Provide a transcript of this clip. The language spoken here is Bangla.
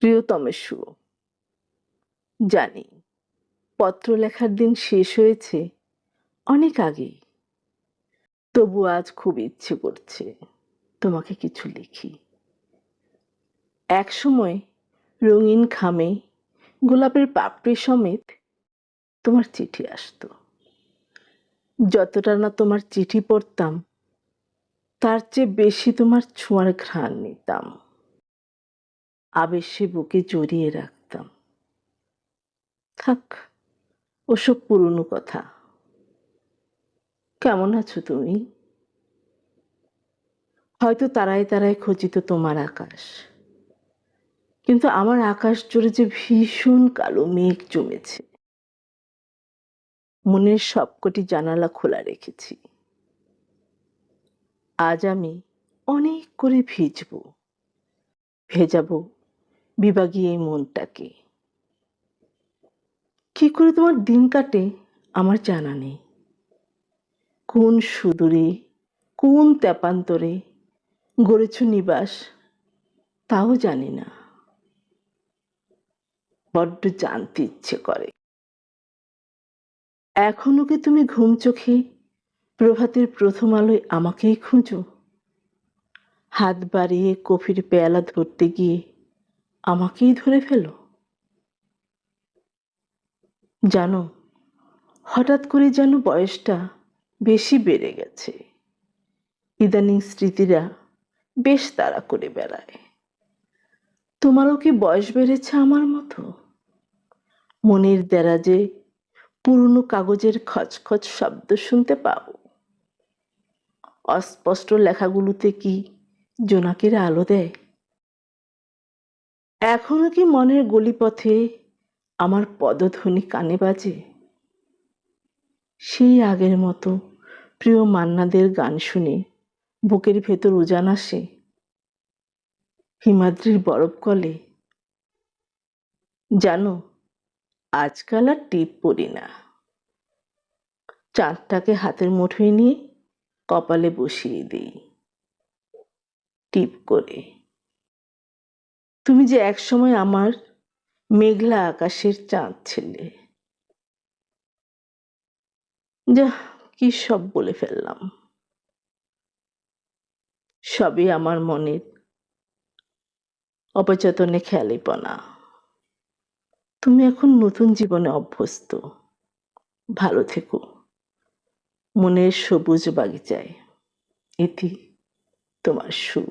প্রিয়তমেষু, জানি পত্র লেখার দিন শেষ হয়েছে অনেক আগেই, তবু আজ খুব ইচ্ছে করছে তোমাকে কিছু লিখি। এক সময় রঙিন খামে গোলাপের পাপড়ি সমেত তোমার চিঠি আসতো। যতটা না তোমার চিঠি পড়তাম, তার চেয়ে বেশি তোমার ছোঁয়ার ঘ্রাণ নিতাম, আবেশে বুকে জড়িয়ে রাখতাম। থাক, ওসব পুরনো কথা। কেমন আছো তুমি? হয়তো তারায় তারায় খচিত তোমার আকাশ, কিন্তু আমার আকাশ জুড়ে যে ভীষণ কালো মেঘ জমেছে। মনের সবকটি জানালা খোলা রেখেছি। আজ আমি অনেক করে ভেজাবো বিভাগী এই মনটাকে। কি করে তোমার দিন কাটে আমার জানা নেই। কোন সুদূরে, কোন তেপান্তরে গড়েছ নিবাস, তাও জানি না। বড্ড জানতে ইচ্ছে করে। এখনো কি তুমি ঘুম চোখে প্রভাতের প্রথম আলোয় আমাকেই খুঁজো? হাত বাড়িয়ে কফির পেয়ালা ধরতে গিয়ে আমাকেই ধরে ফেলো? জানো, হঠাৎ করে যেন বয়সটা বেশি বেড়ে গেছে। ইদানিং স্মৃতিরা বেশ তাড়া করে বেড়ায়। তোমারও কি বয়স বেড়েছে আমার মতো? মনের দেরাজে পুরনো কাগজের খচখচ শব্দ শুনতে পাও? অস্পষ্ট লেখাগুলোতে কি জোনাকের আলো দেয়? এখনো কি মনের গলিপথে আমার পদধ্বনি কানে বাজে? সেই আগের মতো প্রিয় মান্নাদের গান শুনে বুকের ভেতর উজান আসে? হিমাদ্রির বরফ গলে? জানো, আজকাল আর টিপ পড়ি না। চাঁদটাকে হাতের মুঠোয় নিয়ে কপালে বসিয়ে দিই টিপ করে। তুমি যে একসময় আমার মেঘলা আকাশের চাঁদ ছিলে। যা, কি সব বলে ফেললাম। সবই আমার মনের অবচেতনে খেয়ালিপনা। তুমি এখন নতুন জীবনে অভ্যস্ত। ভালো থেকো মনের সবুজ বাগিচায়। ইতি, তোমার সু।